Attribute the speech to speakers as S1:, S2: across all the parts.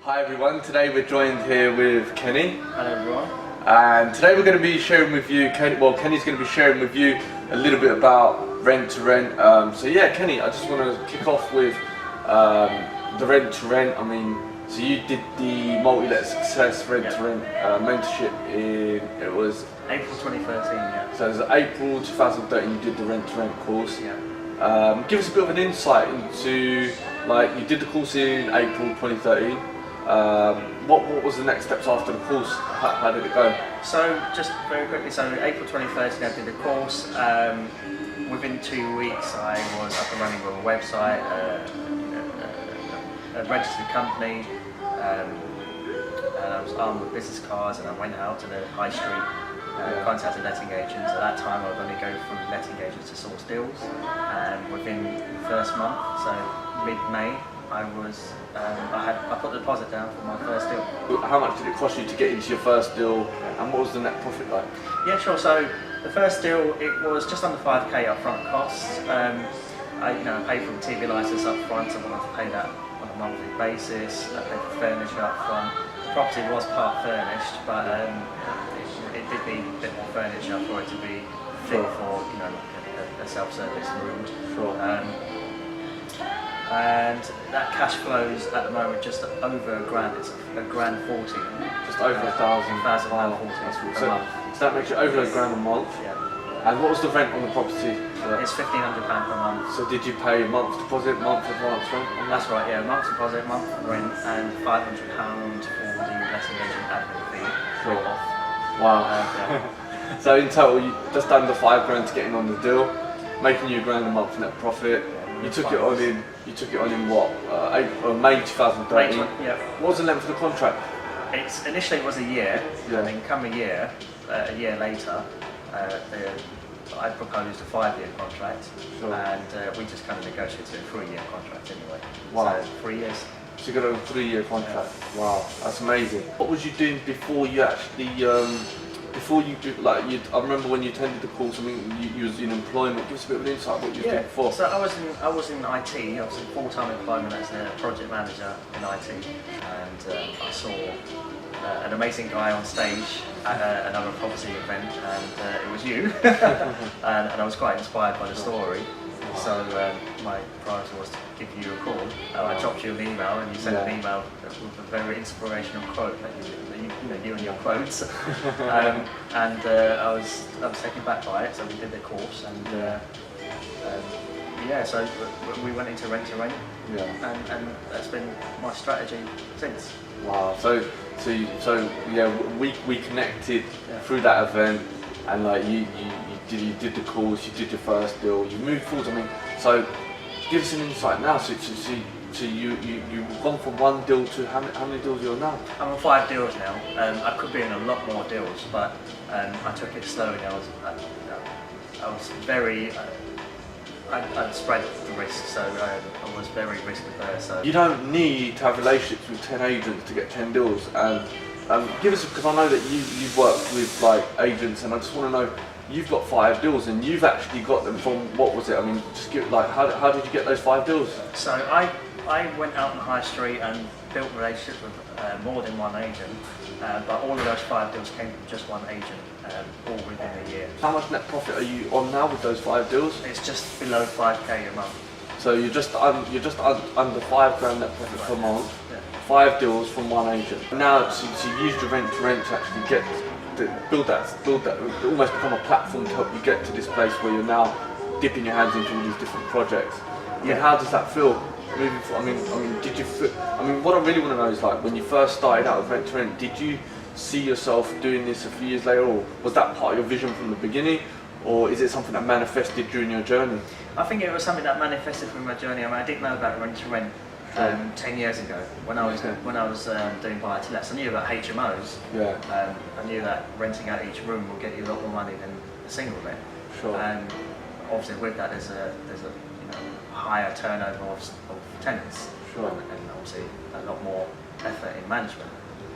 S1: Hi everyone, today we're joined here with Kenny.
S2: Hello everyone.
S1: And today we're going to be sharing with you, Kenny's going to be sharing with you a little bit about rent to rent. So yeah, Kenny, I just want to kick off with the rent to rent. I mean, so you did the Multi-Let Success rent to rent mentorship it was
S2: April 2013, yeah.
S1: So it was April 2013 you did the rent to rent course.
S2: Yeah.
S1: Give us a bit of an insight into, like, you did the course in April 2013. What was the next steps after the course? How did it go?
S2: So just very quickly, so April 2013 I did the course. Within 2 weeks I was up and running with a website, a registered company, and I was armed with business cards, and I went out to the high street, contacted letting agents. At that time I would only go from letting agents to source deals, and within the first month, so mid-May, I put the deposit down for my first deal.
S1: How much did it cost you to get into your first deal, and what was the net profit like?
S2: Yeah, sure. So the first deal, it was just under 5k upfront costs. I paid for the TV license up front, so I wanted to pay that on a monthly basis. I paid for furniture up front. The property was part furnished, but it did need a bit more furniture for it to be fit for like a self-service room.
S1: Sure.
S2: And that cash flows at the moment just over £1,000. It's £1,040.
S1: Just over £1,000.
S2: £1,040
S1: So that makes it over £1,000 a month.
S2: Yeah.
S1: And what was the rent on the property?
S2: It's £1,500 per month.
S1: So did you pay a month deposit, month advance rent?
S2: That's right, yeah, month deposit, month rent, and £500 for the letting agent admin fee.
S1: Sure.
S2: Off.
S1: Wow.
S2: Yeah.
S1: So in total, you just under £5,000 to get in on the deal, making you £1,000 a month net profit. You took it on in what? May 2013.
S2: Yeah.
S1: What was the length of the contract?
S2: Initially it was a year,
S1: Yeah.
S2: and then come a year later, I proposed a 5-year contract,
S1: Sure.
S2: and we just kind of negotiated a 3-year contract anyway.
S1: Wow.
S2: So 3 years.
S1: So you got a 3-year contract. Yeah. Wow, that's amazing. What was you doing before you actually, I remember when you attended the course, I mean, you was in employment. Give us a bit of an insight what you were doing before.
S2: So I was in IT. I was in full-time employment as a project manager in IT, and I saw an amazing guy on stage at another property event, and it was you, and I was quite inspired by the story. So my priority was to give you a call. I dropped you an email, and you sent an email with a very inspirational quote that you and your quotes. And I was taken back by it. So we did the course, and so we went into rent to rent.
S1: Yeah.
S2: And that's been my strategy since.
S1: Wow. So yeah, we connected through that event, and like you did the course, you did your first deal, you moved forward. I mean, so give us an insight now. So you've gone from one deal to how many deals you're on now?
S2: I'm on 5 deals now. I could be in a lot more deals, but I took it slowly. I was very. I'd spread the risk, so I was very risk averse. So
S1: You don't need to have relationships with 10 agents to get 10 deals. And give us, because I know that you've worked with like agents, and I just want to know, you've got 5 deals, and you've actually got them from, what was it? I mean, just give like, how did you get those 5 deals?
S2: So I went out on the high street and built relationships with more than one agent, but all of those 5 deals came from just one agent, all within a year.
S1: How much net profit are you on now with those 5 deals?
S2: It's just below 5k a month.
S1: So you're just under £5,000 net profit per month.
S2: Yeah.
S1: 5 deals from one agent. Now, so you used your rent to rent to actually build that, almost become a platform to help you get to this place where you're now dipping your hands into all these different projects. I mean, how does that feel? Moving forward, I mean, what I really want to know is, like, when you first started out with rent to rent, did you see yourself doing this a few years later, or was that part of your vision from the beginning, or is it something that manifested during your journey?
S2: I think it was something that manifested from my journey. I mean, I didn't know about rent to rent 10 years ago when I was doing buy-to-lets. I knew about HMOs.
S1: Yeah.
S2: I knew that renting out each room will get you a lot more money than a single let.
S1: Sure.
S2: And obviously with that there's a higher turnover of tenants.
S1: Sure.
S2: And obviously a lot more effort in management.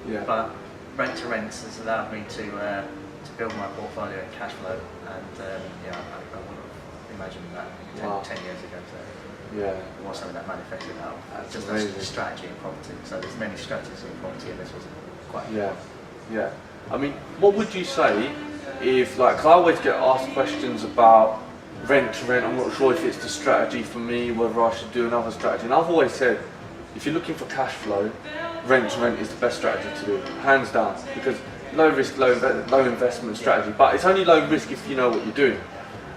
S1: Yeah.
S2: But rent to rents has allowed me to build my portfolio and cash flow, and I wouldn't have imagined that 10 years ago. So.
S1: Yeah.
S2: It was something that manifested out.
S1: That's
S2: Just
S1: amazing.
S2: a strategy in property. So there's many strategies in property, and this was quite.
S1: Yeah, yeah. I mean, what would you say if, like, 'cause I always get asked questions about rent to rent. I'm not sure if it's the strategy for me, whether I should do another strategy. And I've always said, if you're looking for cash flow, rent to rent is the best strategy to do, hands down. Because low risk, low investment strategy. But it's only low risk if you know what you're doing.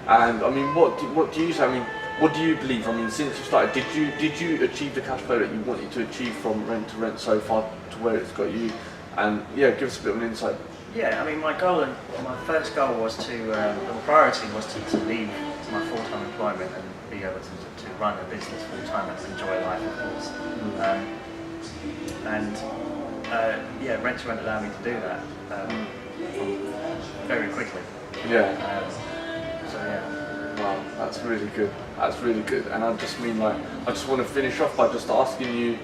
S1: And I mean, what do you say? I mean, what do you believe? I mean, since you started, did you achieve the cash flow that you wanted to achieve from rent to rent so far to where it's got you? And yeah, give us a bit of an insight.
S2: Yeah, I mean, my first goal was to, the priority was to leave my full-time employment and be able to run a business full-time and enjoy life, of course. Yeah, rent to rent allowed me to do that very quickly.
S1: Yeah.
S2: So yeah.
S1: Wow, that's really good. That's really good. And I just mean, like, I just want to finish off by just asking you,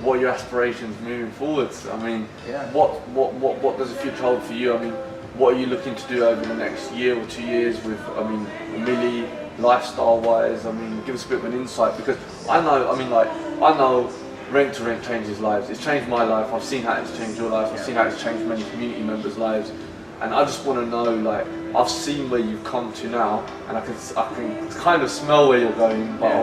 S1: what are your aspirations moving forwards? I mean,
S2: Yeah.
S1: what does the future hold for you? I mean, what are you looking to do over the next year or 2 years with, I mean, Millie, lifestyle-wise? I mean, give us a bit of an insight, because I know rent to rent changes lives. It's changed my life. I've seen how it's changed your life. I've seen how it's changed many community members' lives. And I just want to know, like, I've seen where you've come to now, and I can kind of smell where you're going, but
S2: Yeah.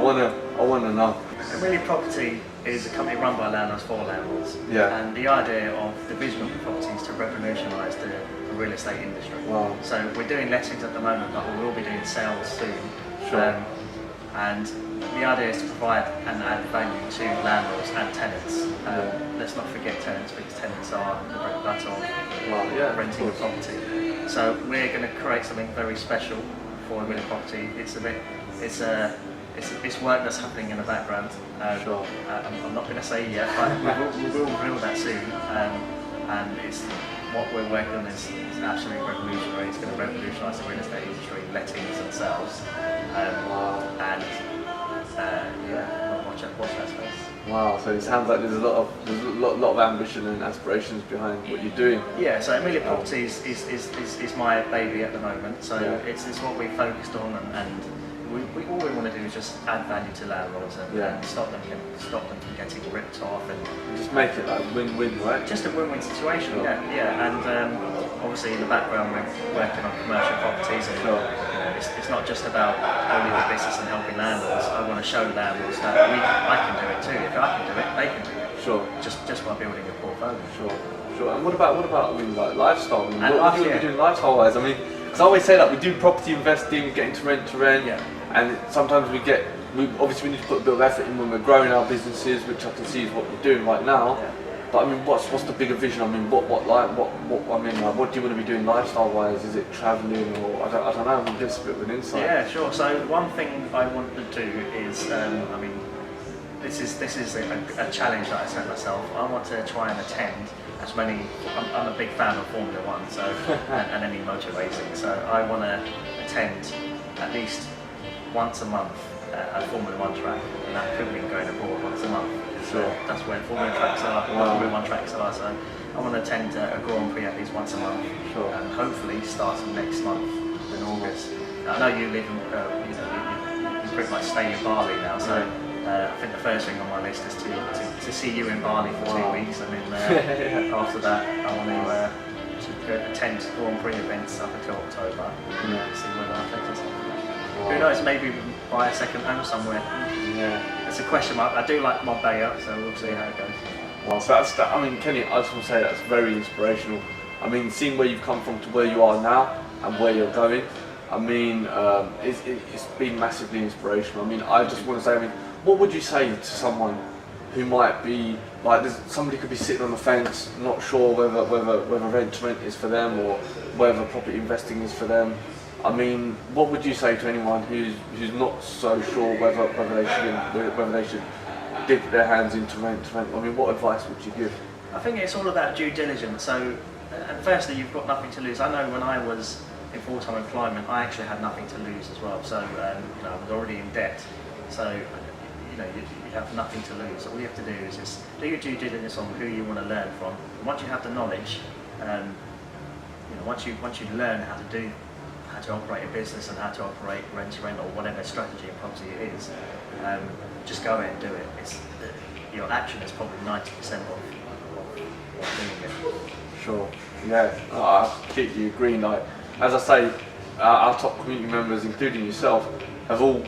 S1: I wanna know.
S2: Really, Property is a company run by landlords for landlords.
S1: Yeah.
S2: And the idea of the vision of the property is to revolutionise the real estate industry.
S1: Wow.
S2: So we're doing lettings at the moment, but we will be doing sales soon.
S1: Sure.
S2: And the idea is to provide and add value to landlords and tenants. Let's not forget tenants, because tenants are the bread and butter of
S1: Wow, yeah,
S2: renting a
S1: of course.
S2: property. So we're going to create something very special for Willing Property. It's work that's happening in the background.
S1: Sure.
S2: I'm not going to say yet, but we will reveal that soon. And it's what we're working on is absolutely revolutionary. It's going to revolutionise the real estate industry, lettings and sales. Watch that space.
S1: Wow, so it sounds like there's a lot of ambition and aspirations behind what you're doing.
S2: Yeah, so Amelia Properties is my baby at the moment. So
S1: Yeah.
S2: it's what we focused on, and all we want to do is just add value to landlords and stop them from getting ripped off, and
S1: Just make it like win-win, right?
S2: just a win-win situation.
S1: Sure.
S2: Yeah. And obviously in the background we're working on commercial properties, and
S1: Sure.
S2: it's not just about owning the business and helping landlords. I want to show landlords that I can do it too. If I can do it, they can do it.
S1: Sure.
S2: Just by building a portfolio.
S1: Sure. And what about I mean, like, lifestyle? I mean,
S2: And
S1: what do you want to
S2: life,
S1: be doing lifestyle-wise? I mean, because I always say that we do property investing, getting to rent,
S2: Yeah.
S1: and sometimes obviously we need to put a bit of effort in when we're growing our businesses, which I can see is what we're doing right now.
S2: Yeah.
S1: But I mean, what's the bigger vision? I mean, what do you want to be doing lifestyle-wise? Is it travelling, or I don't know? Give us a bit of an insight.
S2: Yeah, sure. So one thing I want to do is, this is a challenge that I set myself. I want to try and attend as many. I'm a big fan of Formula One, so and any motor racing. So I want to attend at least once a month a Formula One track, and that could mean going abroad once a month.
S1: Sure.
S2: That's where Formula tracks are.
S1: Wow.
S2: Formula One tracks are. So I want to attend a Grand Prix at least once a month,
S1: Sure.
S2: and hopefully starting next month in August. I know you live in, you pretty much stay in Bali now, so I think the first thing on my list is to see you in Bali for
S1: Wow.
S2: 2 weeks, and then after that I want to go attend Grand Prix events up until October, and see where life takes us. Who knows, maybe buy a second home somewhere.
S1: Yeah.
S2: It's a question mark. I do like Marbella, so we'll see how it goes.
S1: Well, so I mean, Kenny, I just want to say that's very inspirational. I mean, seeing where you've come from to where you are now and where you're going, I mean, it's been massively inspirational. I mean, I just want to say, I mean, what would you say to someone who might be like, somebody could be sitting on the fence, not sure whether rent to rent is for them or whether property investing is for them? I mean, what would you say to anyone who's not so sure whether they should dip their hands into rent to rent? I mean, what advice would you give?
S2: I think it's all about due diligence. So, and firstly, you've got nothing to lose. I know when I was in full-time employment, I actually had nothing to lose as well. So, I was already in debt. So, you have nothing to lose. All you have to do is just do your due diligence on who you want to learn from. And once you have the knowledge, once you learn how to how to operate a business and how to operate rent to rent or whatever strategy and property it is, just go ahead and do it. Your action is probably 90% of doing it.
S1: Sure. Yeah, I completely agree. Like, as I say, our top community members, including yourself, have all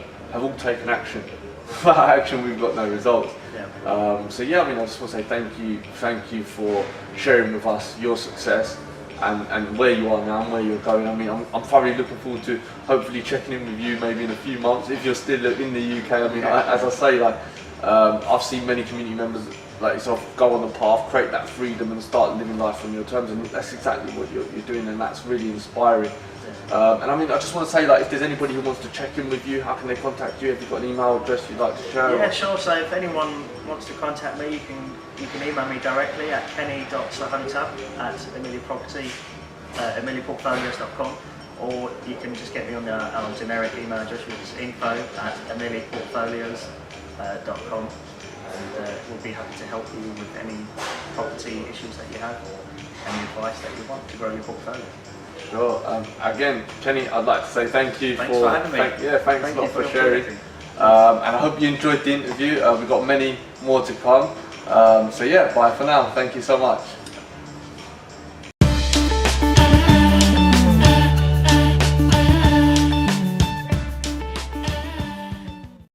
S1: taken action. Without action, we've got no results.
S2: Yeah.
S1: So yeah, I mean, I just want to say thank you for sharing with us your success and where you are now and where you're going. I mean, I'm thoroughly looking forward to hopefully checking in with you maybe in a few months if you're still in the UK. I mean, as I say, like, I've seen many community members like yourself go on the path, create that freedom and start living life on your terms, and that's exactly what you're doing, and that's really inspiring. And I mean, I just want to say, like, if there's anybody who wants to check in with you, how can they contact you? Have you got an email address you'd like to share?
S2: Yeah, sure. So if anyone wants to contact me, you can email me directly at kenny.slahunter@emiliaportfolios.com, or you can just get me on our generic email address, which is info@emiliaportfolios.com. And we'll be happy to help you with any property issues that you have or any advice that you want to grow your portfolio.
S1: Sure. Again, Kenny, I'd like to say thank you
S2: Thanks for having me.
S1: Thanks a lot for
S2: the
S1: sharing.
S2: opportunity.
S1: And I hope you enjoyed the interview. We've got many more to come. So yeah, bye for now. Thank you so much.